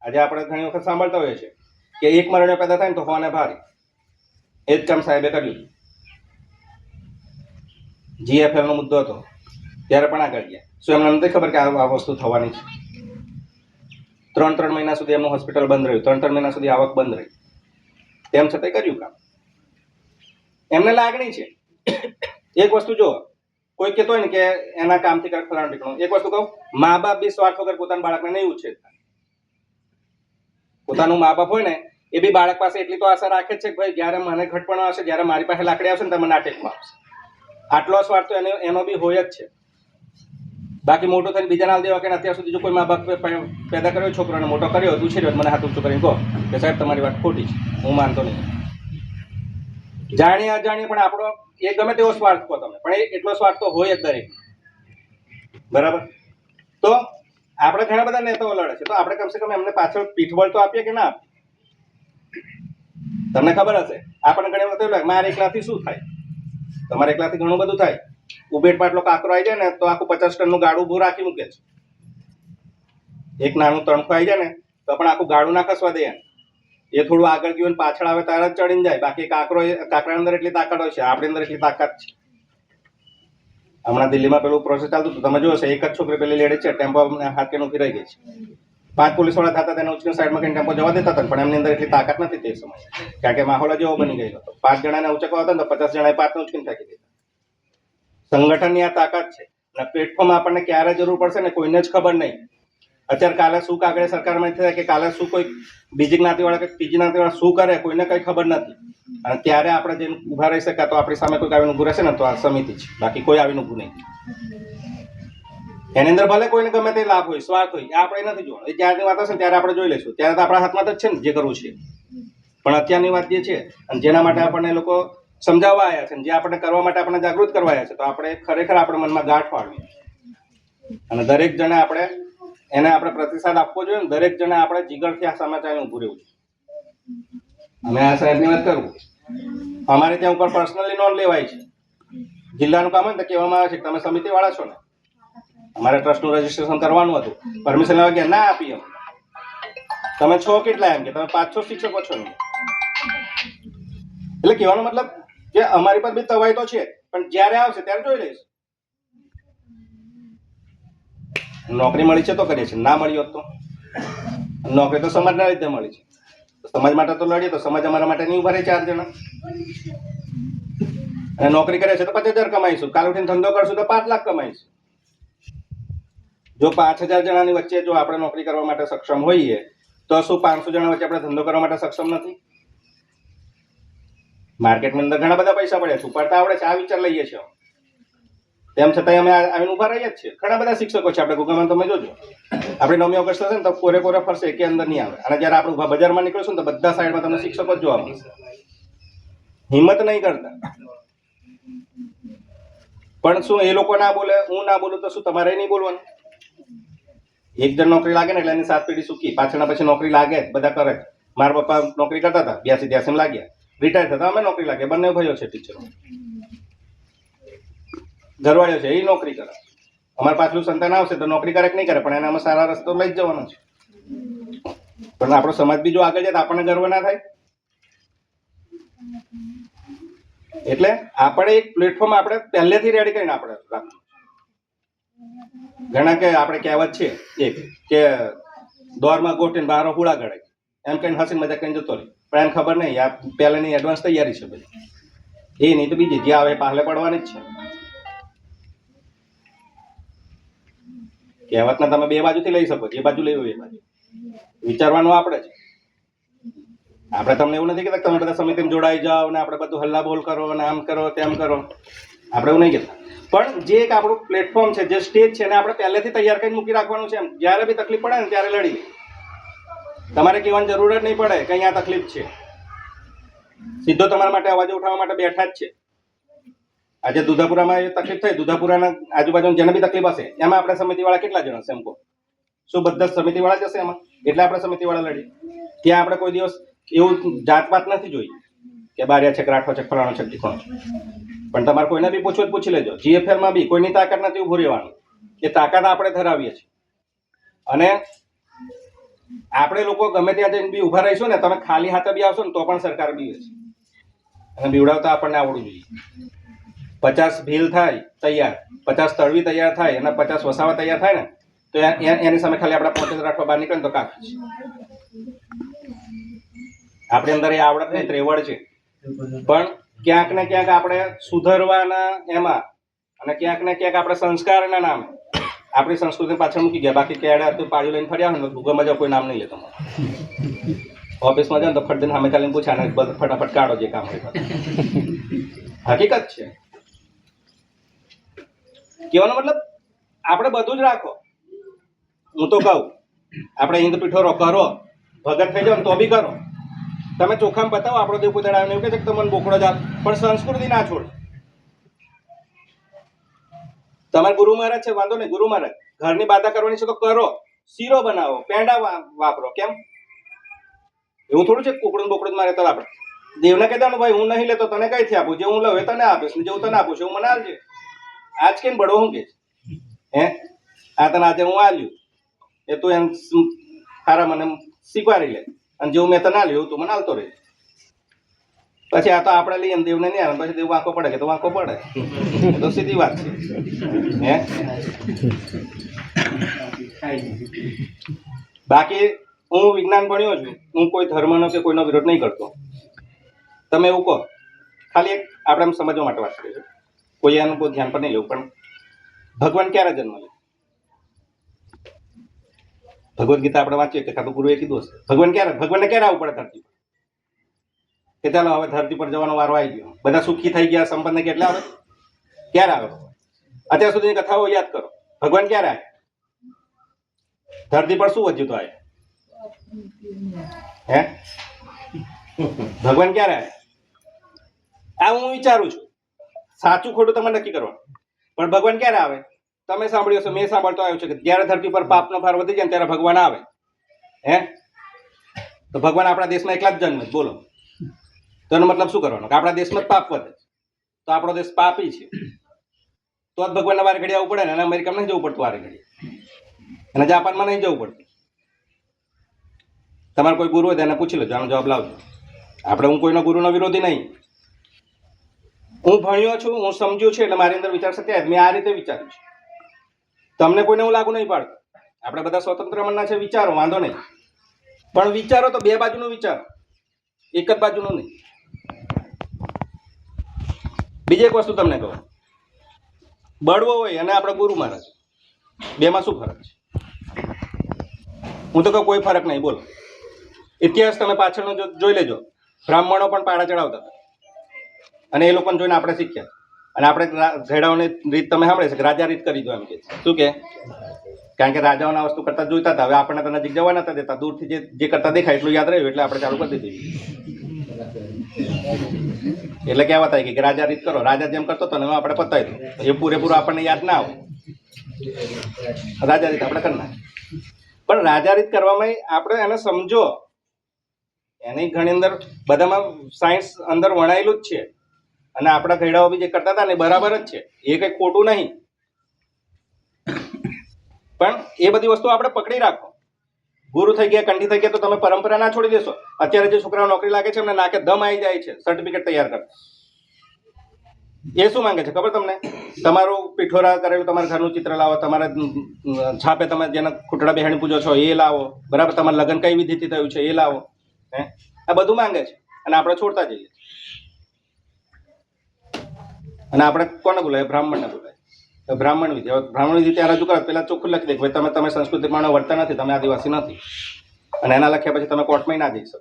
આજે આપણે ઘણી વખત સાંભળતા હોઈએ છીએ કે એક મરણીઓ પેદા થાય ને તો હોને ભારે. એ જ કામ સાહેબે કર્યું. GFL નો મુદ્દો હતો ત્યારે પણ આગળ ગયા. શું એમને નથી ખબર કે આ વસ્તુ થવાની છે? 3 મહિના સુધી એમનું હોસ્પિટલ બંધ રહ્યું, 3 મહિના સુધી આવક બંધ રહી, તેમ છતાં કર્યું કામ. એમને લાગણી છે. એક વસ્તુ જો કોઈ કહેતો હોય ને કે એના કામથી કરે ફલાણું ઠીકણું, એક વસ્તુ કહું, મા બાપ બી સ્વાર્થ વગર પોતાના બાળકને નહીં ઉછેરતા. પોતાનું મા બાપ હોય ને એ બી બાળક પાસે એટલી તો આશા રાખે જ છે કે ભાઈ જ્યારે મને ઘટપણો આવશે, જ્યારે મારી પાસે લાકડી આવશે ને તો મને નાટેકમાં આવશે. આટલો સ્વાર્થ તો એનો બી હોય જ છે. બાકી મોટો થઈને બીજાના દેવા કે અત્યાર સુધી જો કોઈ મા બાપ પેદા કર્યો છોકરાને મોટો કર્યો, ઉછેર્યો, મને હાથ ઊંચું કરીને કહો કે સાહેબ તમારી વાત ખોટી છે, હું માનતો નહીં. જાણીએ અજાણીએ પણ આપણો એ ગમે તેવો સ્વાર્થ કહો તમે, પણ એટલો સ્વાર્થ તો હોય જ દરેક. બરાબર? તો આપણે ઘણા બધા નેતાઓ લડે છે, તો આપણે કમસે કમ એમને પાછળ પીઠબળ તો આપીએ કે ના આપીએ? તમને ખબર હશે, આપણને ઘણી વખત એવું લાગે મારે એકલાથી શું થાય? તમારે એકલાથી ઘણું બધું થાય. ઉબેટ પાટલો કાકરો આવી જાય ને તો આખું 50 ટનનું ગાડું ઊભું રાખી મૂકે છે. એક નાનું તણખું આવી જાય ને તો પણ આખું ગાડું ના ખસવા દે. એ થોડું આગળ ગયું પાછળ આવે ત્યારે જ ચડીને જાય. બાકી કાકરાની અંદર એટલી તાકાત હોય છે, આપણી અંદર એટલી તાકાત છે. હમણાં દિલ્હીમાં પેલું પ્રોસેસ ચાલતું હતું, તમે જોયો છે, એક જ છોકરી પેલી લેડી છે, ટેમ્પો હાથ કે ફિરાઈ ગઈ છે. 5 પોલીસવાળા થતા તેને ઉચકીને સાઈડમાં કઈ ટેમ્પો જવા દેતા હતા, પણ એમની અંદર એટલી તાકાત નથી તે સમયે, કારણ કે માહોલ જેવો બની ગયો હતો. 5 જણાને ઉચકવા હતા ને તો 50 જણાએ 5ને ઉચકીને ફેંકી દીધા. સંગઠનની આ તાકાત છે. અને પ્લેટફોર્મ આપણને ક્યારે જરૂર પડશે ને કોઈને જ ખબર નહીં. અત્યારે કાલે શું કાગળે સરકારમાં થાય કે કાલે શું કોઈ બીજી જ્ઞાતિવાળા કે ત્રીજી જ્ઞાતિવાળા શું કરે કોઈને કંઈ ખબર નથી. અને ત્યારે આપણે જેમ ઊભા રહી શકાય તો આપણી સામે કોઈ આવીને ઊભું રહેશે ને તો આ સમિતિ છે, બાકી કોઈ આવીને ઊભું નહીં. એની અંદર ભલે કોઈને ગમે તે લાભ હોય, સ્વાર્થ હોય, એ આપણે નથી જોવાનું. એ જ્યારની વાત હશે ને ત્યારે આપણે જોઈ લઈશું, ત્યારે તો આપણા હાથમાં જ છે ને જે કરવું છે. પણ અત્યારની વાત જે છે અને જેના માટે આપણને લોકો સમજાવવા આવ્યા છે, જે આપણે કરવા માટે આપણને જાગૃત કરવા આવ્યા છે, તો આપણે ખરેખર આપણા મનમાં ગાંઠ પાડવી અને દરેક જણે આપણે એને આપણે પ્રતિસાદ આપવો જોઈએ. ને દરેક જણે આપણે જીગરથી આ સમાચારને ઊભું રહેવું જોઈએ. અમે આ સાહેબની વાત કરું, અમારે ત્યાં ઉપર પર્સનલી નોંધ લેવાય છે જિલ્લાનું કામ હોય ને તો કહેવામાં આવે છે કે તમે સમિતિવાળા છો ને, અમારે ટ્રસ્ટનું રજીસ્ટ્રેશન કરવાનું હતું, પરમિશન લેવા ગયા, ના આપી. એમ તમે છો કેટલા? એમ કે તમે 500 શિક્ષકો છો ને. એટલે કહેવાનો મતલબ કે અમારી પર બી તવાઈ તો છે, પણ જ્યારે આવશે ત્યારે જોઈ લઈશ. નોકરી મળી છે તો કરીએ છીએ, ના મળી હોત તો નોકરી તો સમાજના રીતે મળી છે, સમાજ માટે તો લડીએ, તો સમાજ અમારા માટે નહીં ઉભા રહે 4 જણા. અને નોકરી કરે છે તો 50,000 કમાઈશું, કાલ ઉઠીને ધંધો કરશું તો 5 લાખ કમાઈશું. જો 5,000 જણાની વચ્ચે જો આપણે નોકરી કરવા માટે સક્ષમ હોઈએ તો શું 500 જણા વચ્ચે આપણે ધંધો કરવા માટે સક્ષમ નથી? માર્કેટની અંદર ઘણા બધા પૈસા પડ્યા છે, ઉપાડતા આવડે છે, આ વિચાર લઈએ છીએ. તેમ છતાં અમે આવીને ઉભા રહીએ જ છીએ. ઘણા બધા શિક્ષકો છે આપણે ગુગામાં, તમે જોજો. આપણે 9મી ઓગસ્ટ થશે ને તો કોરે ફરશે, કે અંદર નહીં આવે. અને જ્યારે આપણે બજારમાં નીકળશું ને તો બધા સાઈડમાં તમને શિક્ષકો જ જોવા મળશે. હિંમત નહીં કરતા. પણ શું એ લોકો ના બોલે, હું ના બોલું તો શું તમારે નહીં બોલવાનું? એક જણ નોકરી લાગે ને એટલે એની 7 પેઢી સુખી. પાછળના પછી નોકરી લાગે, બધા કરે. મારા પપ્પા નોકરી કરતા હતા, 82-83 લાગ્યા, રિટાયર થતા અમે નોકરી લાગ્યા. બંને ભાઈઓ છે ટીચરો, ઘરવાળીઓ છે, એ નોકરી કરે. અમારે પાછલું સંતાન આવશે તો નોકરી કરે કે નહીં કરે, પણ એને અમે સારા રસ્તો લઈ જ જવાનો છે. પણ આપણો સમાજ બી જો આગળ જાય તો આપણને ગર્વ ના થાય. એટલે આપણે એક પ્લેટફોર્મ આપણે પહેલેથી રેડી કરીને આપણે રાખવું. ઘણા કે આપણે કહેવત છે એક કે દોરમાં ગોઠીને બહાર હુડા ગળે, એમ કહીને હસીને મજાક કરીને જતો રહે. પણ એને ખબર નહીં આ પહેલાની એડવાન્સ તૈયારી છે બધી. એ નહીં તો બીજી જે આવે પાહલે પડવાની જ છે. કહેવતને તમે 2 બાજુથી લઈ શકો, જે બાજુ લેવું એ બાજુ. વિચારવાનું આપણે છે. આપણે તમને એવું નથી કહેતા તમે બધા સમિતિમાં જોડાઈ જાઓ ને આપણે બધું હલ્લા બોલ કરો અને આમ કરો તેમ કરો, આપણે એવું નહીં કહેતા. પણ જે એક આપણું પ્લેટફોર્મ છે, જે સ્ટેજ છે, એને આપણે પહેલેથી તૈયાર કરીને મૂકી રાખવાનું છે. એમ જ્યારે બી તકલીફ પડે ને ત્યારે લડી. તમારે કહેવાની જરૂર જ નહીં પડે કે અહીંયા તકલીફ છે, સીધો તમારા માટે અવાજ ઉઠાવવા માટે બેઠા જ છે. આજે દુધાપુરામાં એ તકલીફ થઈ, દુધાપુરાના આજુબાજુ જેને બી તકલીફ હશે એમાં આપણે સમિતિવાળા કેટલા જણા છે? એમ કહો, શું બધા સમિતિવાળા જ હશે એમાં? એટલે આપણે સમિતિવાળા લડીએ. ત્યાં આપણે કોઈ દિવસ એવું જાતપાત નથી જોઈ કે બારિયા છે, રાઠો છે, ફલાણો છે, ટીખણો છે. પણ તમારે કોઈને બી પૂછવું જ પૂછી લેજો. GFLમાં બી કોઈની તાકાત નથી ઊભું રહેવાનું, એ તાકાત આપણે ધરાવીએ છીએ. અને આપણે લોકો ગમે ત્યાં જઈને બી ઊભા રહીશું ને, તમે ખાલી હાથે બી આવશો ને તો પણ સરકાર બીવે છે. અને બીવડાવતા આપણને આવડવું જોઈએ. 50 ભીલ થાય તૈયાર, 50 તળવી તૈયાર થાય અને 50 વસાવા તૈયાર થાય ને તો એની સામે ખાલી આપણા 75 રાખવા બહાર નીકળે ને તો કાફી છે. આપણી અંદર એ આવડત નહીં, ત્રેવડ છે. પણ ક્યાંક ને ક્યાંક આપણે સુધરવાના એમાં અને ક્યાંક ને ક્યાંક આપણે સંસ્કારના નામે આપણી સંસ્કૃતિ પાછળ મૂકી ગયા. બાકી કેડા હતું પાડ્યું લઈને ફર્યા હોય ને ભૂગોમાં જાવ કોઈ નામ નહીં લે તમારે. ઓફિસમાં જાવ ને તો ફટ સામે ચાલીને પૂછ્યા ને ફટાફટ કાઢો જે કામ હોય. હકીકત છે. કહેવાનો મતલબ આપણે બધું જ રાખો. હું તો કહું આપણે હિન્દ પીઠોરો કરો, ભગત થઈ જાવ ને તો બી કરો. તમે ચોખામાં બતાવો આપણો દેવ કોઈ દડાવ એવું કહે છે કે તમને બોકડો જાત, પણ સંસ્કૃતિ ના છોડ. તમારે ગુરુ મહારાજ છે, વાંધો નહીં, ગુરુ મહારાજ ઘરની બાધા કરવાની છે તો કરો, શીરો બનાવો, પેંડા વાપરો. કેમ એવું થોડું છે કુકડું બોકડું મારે તો આપણે દેવને કહેતા ભાઈ હું નહીં લેતો તને કઈથી આપું, જે હું લઉં એ તને આપીશ, જે હું તને આપું છું હું મને આવજે. આજ કેમ બળવો હું કે હે આ તને આજે હું આલ્યું એ તું એમ સારા મને સ્વીકારી લે, અને જેવું મેં તને આલ્યું એવું તું મને આવતો રહે. પછી આ તો આપણે લઈએ ને દેવને નહીં આવે, પછી દેવ વાંકો પડે કે તો વાંકો પડે. એ તો સીધી વાત છે. હે બાકી હું વિજ્ઞાન ભણ્યો છું, હું કોઈ ધર્મનો કે કોઈનો વિરોધ નહીં કરતો. તમે એવું કહો, ખાલી એક આપણે એમ સમજવા માટે વાત કરીએ, કોઈ એનું કોઈ ધ્યાન પર નહીં લેવું. પણ ભગવાન ક્યારે જન્મ લે? ભગવદ્ ગીતા આપણે વાંચીએ કે ખાતું ગુરુએ કીધું હશે. ભગવાનને ક્યારે આવવું પડે ધરતી પર? કે ચાલો હવે ધરતી પર જવાનો વારો આવી ગયો, બધા સુખી થઈ ગયા, સંપન્ન કેટલા આવે? ક્યારે આવે? અત્યાર સુધીની કથાઓ યાદ કરો. ભગવાન ક્યારે આવે? ધરતી પર શું વધ્યું તો આવે? હે ભગવાન ક્યારે આવે? આ હું વિચારું છું, સાચું ખોટું તમારે નક્કી કરવાનું. પણ ભગવાન ક્યારે આવે? તમે સાંભળ્યું હશે, મેં સાંભળતો આવ્યો છે કે જ્યારે ધરતી પર પાપનો ભાર વધી જાય ત્યારે ભગવાન આવે. હે તો ભગવાન આપણા દેશમાં એકલા જ જન્મે, બોલો તો એનો મતલબ શું કરવાનો? કે આપણા દેશમાં જ પાપ વધે તો આપણો દેશ પાપી છે. તો જ ભગવાનના વારે ઘડી આવવું પડે ને. અને અમેરિકામાં નહીં જવું પડતું વારે ઘડી, અને જાપાનમાં નહીં જવું પડતું. તમારે કોઈ ગુરુ હોય તો એને પૂછી લેજો, આનો જવાબ લાવજો. આપણે હું કોઈનો ગુરુનો વિરોધી નહીં. હું ભણ્યો છું, હું સમજ્યું છે, એટલે મારી અંદર વિચાર શક્તિ મેં આ રીતે વિચાર્યું છે. તમને કોઈને હું લાગુ નહીં પાડતો. આપણે બધા સ્વતંત્ર મનના છે, વિચારો વાંધો નહીં, પણ વિચારો તો બે બાજુનું વિચારો, એક જ બાજુનું નહીં. બીજી એક વસ્તુ તમને કહું, બળવો હોય અને આપણે ગુરુ મહારાજ, બેમાં શું ફરક છે? હું તો કહું કોઈ ફરક નહીં. બોલો, ઇતિહાસ તમે પાછળનો જોઈ લેજો. બ્રાહ્મણો પણ પાડા ચડાવતા હતા, અને એ લોકોને જોઈને આપણે શીખ્યા. અને આપણે ઘેડાઓની રીત તમે સાંભળે છે કે રાજા રીત કરી દો એમ કે. શું કે? કારણ કે રાજાઓના વસ્તુ કરતા જોઈતા હતા. હવે આપણને તો નજીક જવા નતા દેતા, દૂરથી જે કરતા દેખાય એટલું યાદ રહ્યું, એટલે આપણે ચાલુ કરી દીધું. એટલે કહેવા થાય કે રાજા રીત કરો, રાજા જેમ કરતો હતો ને એમાં આપણે પતાવી દો. એ પૂરેપૂરું આપણને યાદ ના આવે, રાજા રીત આપણે કરી નાખીએ. પણ રાજા રીત કરવામાં આપણે એને સમજો, એની ઘણી અંદર બધામાં સાયન્સ અંદર વણાયેલું જ છે. અને આપણા ઘેડાઓ બી જે કરતા હતા ને બરાબર જ છે, એ કંઈ ખોટું નહીં. પણ એ બધી વસ્તુ આપણે પકડી રાખો. ગુરુ થઈ ગયા, કંઠી થઈ ગયા તો તમે પરંપરા ના છોડી દેશો. અત્યારે જે છોકરાઓ નોકરી લાગે છે એમને નાકે દમ આવી જાય છે સર્ટિફિકેટ તૈયાર કરતા. એ શું માંગે છે ખબર તમને? તમારું પીઠોરા કરેલું તમારા ઘરનું ચિત્ર લાવો, તમારા છાપે તમે જેના ખૂટડા બેહાણી પૂજો છો એ લાવો, બરાબર? તમારા લગ્ન કઈ વિધિથી થયું છે એ લાવો. આ બધું માંગે છે, અને આપણે છોડતા જઈએ. અને આપણે કોને બોલાય? બ્રાહ્મણને બોલાય. બ્રાહ્મણ વિધિ. હવે બ્રાહ્મણ વિધિ ત્યાં રજૂ કરો, પેલા ચોખ્ખું લખી દે ભાઈ તમે સંસ્કૃતિ પ્રમાણે વર્તા નથી, તમે આદિવાસી નથી. અને એના લખ્યા પછી તમે કોર્ટમાં ના જઈ શકો.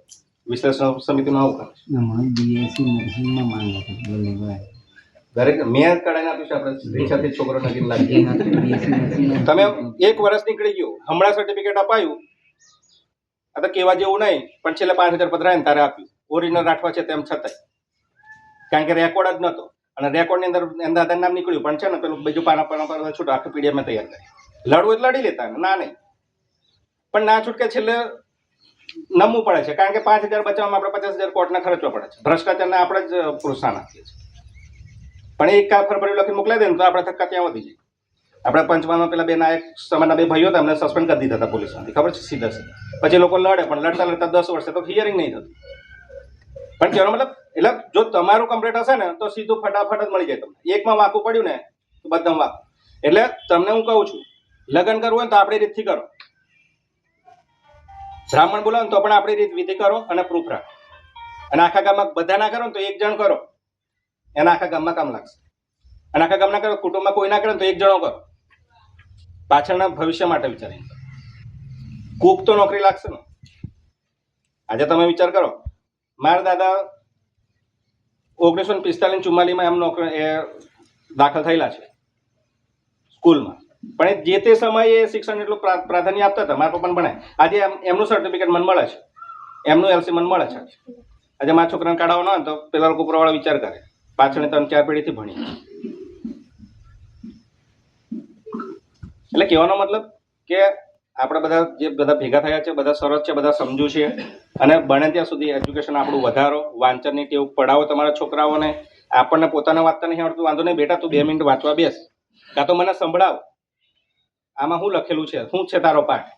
વિશ્લેષણ સમિતિમાં આવું કરે દરેક મેં કઢાઈને આપ્યું છે. આપણે સ્ત્રી સાથે છોકરો નજીક લાગી, તમે 1 વર્ષ નીકળી ગયું, હમણાં સર્ટિફિકેટ અપાયું. આ તો કહેવા જેવું નહીં, પણ છેલ્લે 5,000 પધરાય ને તારે આપ્યું. ઓરિજિનલ રાખવા છે તેમ છતાંય, કારણ કે રેકોર્ડ જ નહોતો. અને રેકોર્ડની અંદર એના દાદા નામ નીકળ્યું, પણ છે ને પેલું બીજું પાના છૂટું આખું પીડીએફમાં તૈયાર કરી. લડવું એટલે લડી લેતા, ના નહીં. પણ ના છૂટકે છેલ્લે નમવું પડે છે, કારણ કે 5,000 બચાવવામાં આપણે 50,000 કોર્ટના ખર્ચવા પડે છે. ભ્રષ્ટાચારને આપણે જ પ્રોત્સાહન આપીએ છીએ. પણ એક કાફર ભર્યું લખી મોકલાઈ દે ને તો આપણે ધક્કા ત્યાં વધી જાય. આપણે પંચમહાલમાં પેલા બે નાયક સમાજના 2 ભાઈઓ હતા, એમને સસ્પેન્ડ કરી દીધા હતા પોલીસમાંથી, ખબર છે? સીધા. પછી લોકો લડે, પણ લડતા 10 વર્ષે તો હિયરિંગ નહીં થતું. પણ કહેવાનો મતલબ, એટલે જો તમારું કમ્પ્લીટ હશે ને તો સીધું ફટાફટ જ મળી જાય તમને. એકમાં વાંકું પડ્યું ને તો બધામાં વાંકું. એટલે તમને હું કહું છું, લગ્ન કરવું હોય ને તો આપણી રીતથી કરો. બ્રાહ્મણ બોલાવો ને તો પણ આપણી રીત વિધિ કરો અને પ્રૂફ રાખો. અને આખા ગામમાં બધા ના કરો ને તો 1 જણ કરો, એના આખા ગામમાં કામ લાગશે. અને આખા ગામના કરો, કુટુંબમાં કોઈ ના કરે તો 1 જણો કરો. પાછળના ભવિષ્ય માટે વિચારીને. કૂક તો નોકરી લાગશે ને. આજે તમે વિચાર કરો, મારા દાદા 1945-44 એમ દાખલ થયેલા છે સ્કૂલમાં. પણ જે તે સમયે શિક્ષણ એટલું પ્રાધાન્ય આપતા હતા. મારા પપ્પાને ભણાય. આજે એમનું સર્ટિફિકેટ મને મળે છે, એમનું એલસી મને મળે છે. આજે મારા છોકરાને કાઢાવો ના હોય તો પેલા લોકો ઉપરવાળા વિચાર કરે, પાછળની 3-4 પેઢીથી ભણી. એટલે કહેવાનો મતલબ કે આપણે બધા જે બધા ભેગા થયા છે, બધા સરસ છે, બધા સમજુ છે. અને બને ત્યાં સુધી એજ્યુકેશન આપણું વધારો, વાંચનની ટેવ પડાવો તમારા છોકરાઓને. આપણને પોતાને વાંચતા નહીં આવડતું, વાંધો નહીં બેટા, તું 2 મિનિટ વાંચવા બેસ, કાં તો મને સંભળાવ, આમાં શું લખેલું છે, શું છે તારો પાઠ.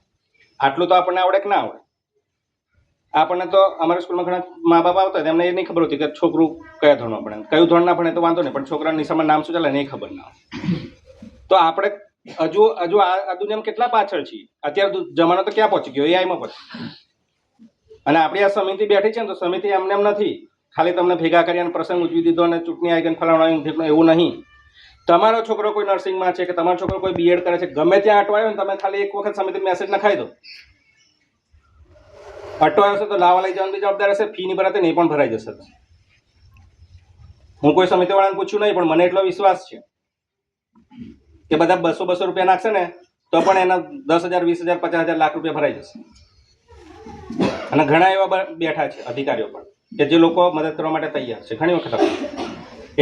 આટલું તો આપણને આવડે કે ના આવડે? આપણને તો અમારા સ્કૂલમાં ઘણા મા બાપ આવતા હતા, એમને એ નહીં ખબર હોતી કે છોકરું કયા ધોરણમાં ભણે, કયું ધોરણ ના ભણે તો વાંધો નહીં, પણ છોકરાના નિશામાં નામ શું ચાલે ને એ ખબર ના હોય. તો આપણે હજુ આ દુનિયામાં કેટલા પાછળ છીએ. અત્યારે જમાનો તો ક્યાં પહોંચી ગયો? એઆઈમાં પહોંચી. અને આપણી આ સમિતિ બેઠી છે ને તો સમિતિ એમને એમ નથી ખાલી તમને ભેગા કરી અને પ્રસંગ ઉજવી દીધો અને ચૂંટણી આવી ગઈ ફલાણા, એવું નહીં. તમારો છોકરો કોઈ નર્સિંગમાં છે કે તમારો છોકરો કોઈ બીએડ કરે છે, ગમે ત્યાં અટવાયો ને તમે ખાલી 1 વખત સમિતિ મેસેજ નખાઈ દો. અટવાયો હશે તો લાવવા લઈ જવાની જવાબદાર હશે, ફી ની ભરાતી નહીં પણ ભરાઈ જશે. હું કોઈ સમિતિવાળાને પૂછ્યું નહીં, પણ મને એટલો વિશ્વાસ છે કે બધા 200 રૂપિયા નાખશે ને તો પણ એના 10,000, 20,000, 50,000, લાખ રૂપિયા ભરાઈ જશે. અને ઘણા એવા બેઠા છે અધિકારીઓ પણ કે જે લોકો મદદ કરવા માટે તૈયાર છે ઘણી વખત.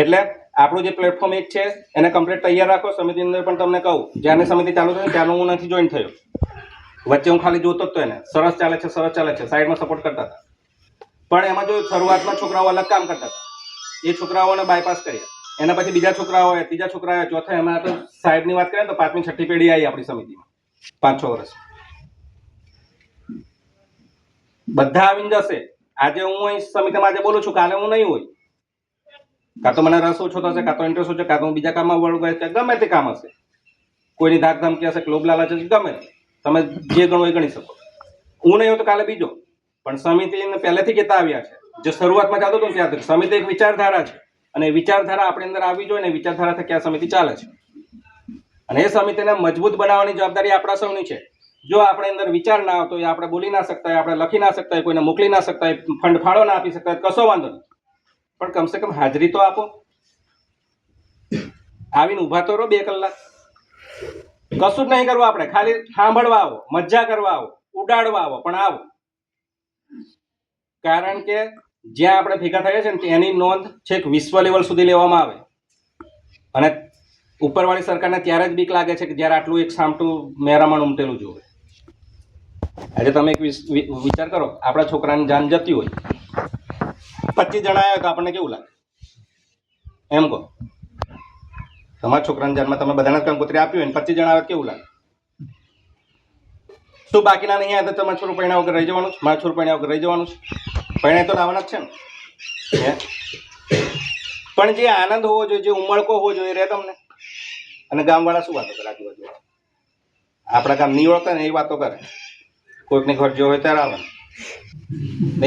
એટલે આપણું જે પ્લેટફોર્મ એક છે એને કમ્પ્લીટ તૈયાર રાખો. સમિતિની અંદર પણ તમને કહું, જ્યારે સમિતિ ચાલુ થઈ ત્યારનું હું નથી જોઈન થયો. વચ્ચે હું ખાલી જોતો જ તો એને સરસ ચાલે છે, સાઈડમાં સપોર્ટ કરતા હતા. પણ એમાં જો શરૂઆતમાં છોકરાઓ અલગ કામ કરતા હતા, એ છોકરાઓને બાયપાસ કર્યા. એના પછી બીજા છોકરા હોય, ત્રીજા છોકરા હોય, ચોથા. એમાં તો સાહેબની વાત કરીએ તો 5મી 6ઠી પેઢી આવી આપણી સમિતિમાં 5-6 વર્ષ બધા આવીને જશે. આજે હું અહીં સમિતિમાં આજે બોલું છું, કાલે હું નહીં હોય. કાં તો મને રસ ઓછો થશે, કાં તો ઇન્ટરેસ્ટ ઓછો, કાં તો હું બીજા કામમાં વળું, ગમે તે કામ હશે. કોઈની ધાક ધમકી હશે, લોભ લાલચ હશે, ગમે તમે જે ગણો એ ગણી શકો. હું નહીં હોય તો કાલે બીજો. પણ સમિતિને પહેલેથી કહેતા આવ્યા છે, જે શરૂઆતમાં ચાલતું હતું ત્યાં સમિતિ એક વિચારધારા છે, અને એ વિચારધારા આપણી અંદર આવવી જોઈએ, ને વિચારધારા થકી આ સમિતિ ચાલે છે. અને એ સમિતિને મજબૂત બનાવવાની જવાબદારી આપણા સૌની છે. જો આપણે અંદર વિચાર ના આવતો હોય, આપણે બોલી ના શકતા હોય, આપણે લખી ના શકતા હોય, કોઈને મોકલી ના શકતા હોય, ફંડ ફાળો ના આપી શકતા હોય, કશો વાંધો નહીં, પણ કમસે કમ હાજરી તો આપો. આવીને ઊભા તો રહો 2 કલાક. કશું જ નહીં કરવું, આપણે ખાલી સાંભળવા આવો, મજા કરવા આવો, ઉડાડવા આવો, પણ આવો. કારણ કે જ્યાં આપણે ભેગા થયા છે ને એની નોંધ છેક વિશ્વ લેવલ સુધી લેવામાં આવે. અને ઉપરવાળી સરકારને ત્યારે જ બીક લાગે છે કે જ્યારે આટલું એક સામટું મેરામણ ઉમટેલું જોવે. આજે તમે એક વિચાર કરો, આપણા છોકરાની જાન જતી હોય, 25 જણા આવ્યા તો આપણને કેવું લાગે? એમ કહો, તમારા છોકરાની જાનમાં તમે બધાને કંકોત્રી આપી હોય ને 25 જણા આવે કેવું લાગે? શું બાકીના નહીં આવ્યા તો તમારે છોકરું પૈણા વગર રહી જવાનું છે? મારા છોકરું પૈણા વગર રહી જવાનું છે? પૈણા તો લાવવાના જ છે ને. પણ જે આનંદ હોવો જોઈએ, જે ઉમળકો હોવો જોઈએ, રહે તમને. અને ગામવાળા શું વાતો કરે? આજુબાજુ આપણા ગામ નહીં ઓળખતા ને એ વાતો કરે. કોઈકની ઘર જો હોય ત્યારે આવે.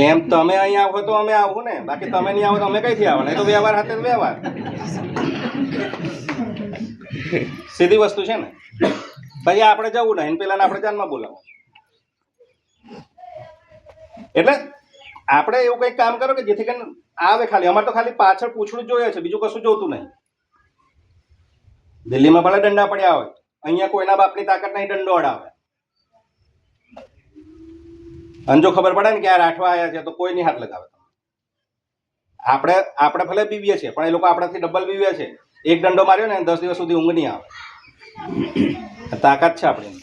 એમ તમે અહીંયા આવો તો અમે આવું ને, બાકી તમે નહીં આવો તો અમે કઈથી આવવાના? એ તો વ્યવહાર હાથે વ્યવહાર, સીધી વસ્તુ છે ને. પછી આપણે જવું નહીં, પેલા આપણે જાનમાં બોલાવો. એટલે આપણે એવું કંઈક કામ કરો કે જેથી કરીને આવે. ખાલી અમારે તો ખાલી પાછળ પૂછડું જોઈએ છે, બીજું કશું જોતું નહીં. દિલ્હીમાં ભલે દંડા પડ્યા હોય, અહીંયા કોઈના બાપની તાકાત નહીં દંડો અડાવે. અને જો ખબર પડે ને કે આ રાઠવા આવ્યા છે તો કોઈ નહીં હાથ લગાવે. આપણે ભલે બીવીએ છીએ, પણ એ લોકો આપણાથી ડબલ બીવે છે. એક દંડો માર્યો ને 10 દિવસ સુધી ઊંઘ નહીં આવે. તાકાત છે આપણી.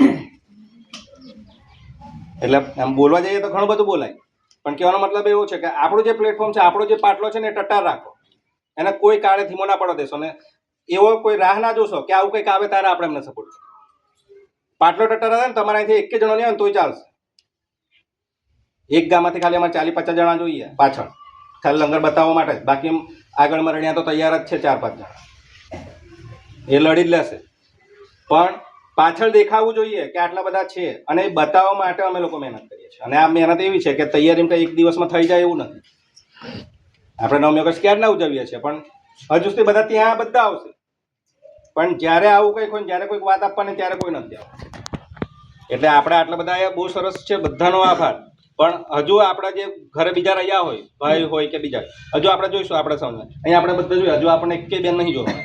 એટલે આમ બોલવા જઈએ તો ઘણું બધું બોલાય, પણ કહેવાનો મતલબ એવો છે કે આપણું જે પ્લેટફોર્મ છે, આપણો જે પાટલો છે ને એ ટટ્ટાર રાખો. એને કોઈ કાળે ધીમો ના પડો દેશો, ને એવો કોઈ રાહ ના જોશો કે આવું કંઈક આવે ત્યારે આપણે એમને સપોર્ટ. પાટલો ટટ્ટાર આવે ને તમારા અહીંથી 1 જણો નહીં આવે તોય ચાલશે. એક ગામમાંથી ખાલી અમારે 40-50 જણા જોઈએ પાછળ, ખાલી લંગર બતાવવા માટે જ. બાકી આગળમાં રણ્યા તો તૈયાર જ છે 4-5 જણા, એ લડી જ લેશે. પણ પાછળ દેખાવું જોઈએ કે આટલા બધા છે, અને એ બતાવવા માટે અમે લોકો મહેનત કરીએ છીએ. અને આ મહેનત એવી છે કે તૈયારી કંઈ 1 દિવસમાં થઈ જાય એવું નથી. આપણે 9મી ઓગસ્ટ ક્યારે ના ઉજવીએ છીએ, પણ હજુ સુધી બધા ત્યાં બધા આવશે. પણ જ્યારે આવું કંઈક હોય, જ્યારે કોઈક વાત આપવાની, ત્યારે કોઈ નથી આવતું. એટલે આપણે આટલા બધા બહુ સરસ છે, બધાનો આભાર. પણ હજુ આપણા જે ઘરે બીજા રહ્યા હોય, ભાઈ હોય કે બીજા, હજુ આપણે જોઈશું. આપણે સૌને અહીંયા આપણે બધા જોઈએ, હજુ આપણને એક બેન નહીં જોવા.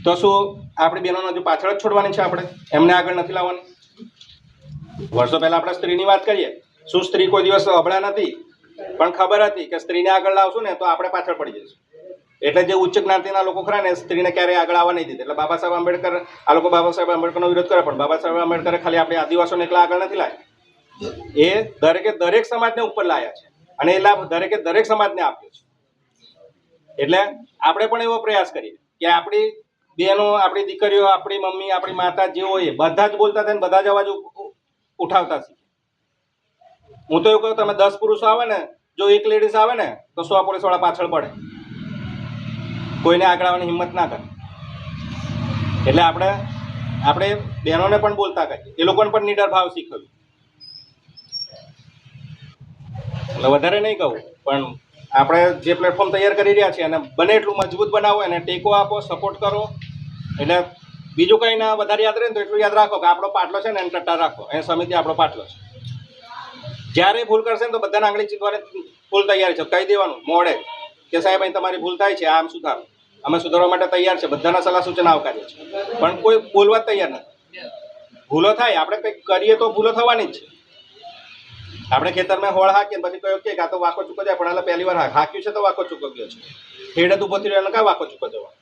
તો શું આપણી બહેનોને હજુ પાછળ જ છોડવાની છે? આપણે એમને આગળ નથી લાવવાની? વર્ષો પહેલા આપણે સ્ત્રીની વાત કરીએ, શું સ્ત્રી કોઈ દિવસ અબળા નથી? પણ ખબર હતી કે સ્ત્રીને આગળ લાવશું ને તો આપણે પાછળ પડી જઈશું. એટલે જે ઉચ્ચ જ્ઞાતિના લોકો ખરા ને, સ્ત્રીને ક્યારેય આગળ આવવા નહીં દીધી. એટલે બાબા સાહેબ આંબેડકર, આ લોકો બાબા સાહેબ આંબેડકરનો વિરોધ કરે, પણ બાબા સાહેબ આંબેડકરે ખાલી આપણે આદિવાસીઓને એકલા આગળ નથી લાવ્યા. એ દરેક સમાજને ઉપર લાવ્યા છે, અને એ લાભ દરેક સમાજને આપ્યો છે. એટલે આપણે પણ એવો પ્રયાસ કરીએ કે આપણી બહેનો, આપણી દીકરીઓ, આપણી મમ્મી, આપણી માતા જે હોય બધા જ બોલતા થાય ને બધા જ અવાજ ઉઠાવતા શીખે. હું તો એવું કહું, તમે 10 પુરુષો આવે ને, જો એક લેડીઝ આવે ને તો 100 પોલીસવાળા પાછળ પડે. કોઈને આગળ આવવાની હિંમત ના કરે. એટલે આપણે બહેનોને પણ બોલતા કરીએ, એ લોકોને પણ નિડર ભાવ શીખવ્યું. એટલે વધારે નહીં કહું, પણ આપણે જે પ્લેટફોર્મ તૈયાર કરી રહ્યા છીએ અને બને એટલું મજબૂત બનાવો, એને ટેકો આપો, સપોર્ટ કરો. એટલે બીજું કંઈ ના વધારે યાદ રહે ને તો એટલું યાદ રાખો કે આપણો પાટલો છે ને એને ટટ્ટા રાખો. એ સમિતિ આપણો પાટલો છે. જ્યારે ભૂલ કરશે ને તો બધાને આંગળી ચીંધવાની ફૂલ તૈયારી છે. કહી દેવાનું મોડે કે સાહેબ અહીં તમારી ભૂલ થાય છે, આમ સુધારો. અમે સુધારવા માટે તૈયાર છે, બધાના સલાહ સૂચન આવકાર્ય છે. પણ કોઈ બોલવા જ તૈયાર નથી. ભૂલો થાય, આપણે કંઈક કરીએ તો ભૂલો થવાની જ છે. આપણે ખેતરમાં હોળ હાકીએ પછી કહ્યું કે આ તો વાંકો ચૂકો જાય, પણ એટલે પહેલી વાર હાક્યું છે તો વાંકો ચૂકો ગયો છે. ખેડે તો ઉભો થયો એને કાં વાંકો ચૂકો જવા?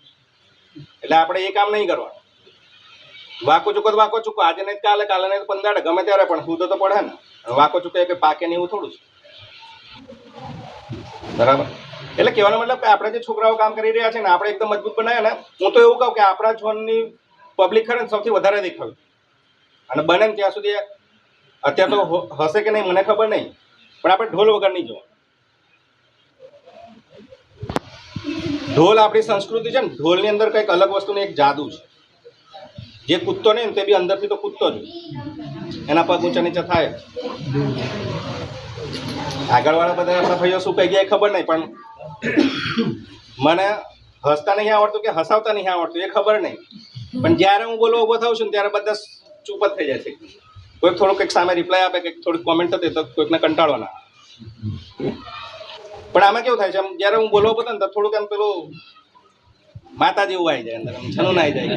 એટલે આપણે એ કામ નહીં કરવાનું. વાંકો ચૂકો આજે નહીં કાલે, કાલે નહીં 15 ગમે ત્યારે, પણ સૂધો તો પડે ને. વાંકો ચૂકો કે પાકે ને એવું થોડું છે, બરાબર? એટલે કહેવાનો મતલબ કે આપણે જે છોકરાઓ કામ કરી રહ્યા છે ને આપણે એકદમ મજબૂત બનાવ્યા ને હું તો એવું કહું કે આપણા ઝોનની પબ્લિક ખરે ને સૌથી વધારે દેખાયું અને બને ને ત્યાં સુધી અત્યારે તો હશે કે નહીં મને ખબર નહીં પણ આપણે ઢોલ વગર નહીં જોવા. ઢોલ આપણી સંસ્કૃતિ છે ને ઢોલની અંદર કંઈક અલગ વસ્તુની એક જાદુ છે. જે કૂદતો નહીં ને તે બી અંદરથી તો કૂદતો જ એના પગ ઊંચા નીચે થાય. આગળવાળા બધા આપણા ભાઈઓ શું કહી ગયા એ ખબર નહીં પણ મને હસતા નહીં આવડતું કે હસાવતા નહીં આવડતું એ ખબર નહીં પણ જ્યારે હું બોલવા ઊભો થાઉં છું ને ત્યારે બધા ચૂપ જ થઈ જાય છે. કોઈક થોડું કંઈક સામે રિપ્લાય આપે કંઈક થોડીક કોમેન્ટ થતી તો કોઈકને કંટાળો ના પણ આમાં કેવું થાય છે જ્યારે હું બોલવા ઊભો થાય ને તો થોડુંક એમ પેલું માતા જેવું આવી જાય અંદર છનું ના આવી જાય કે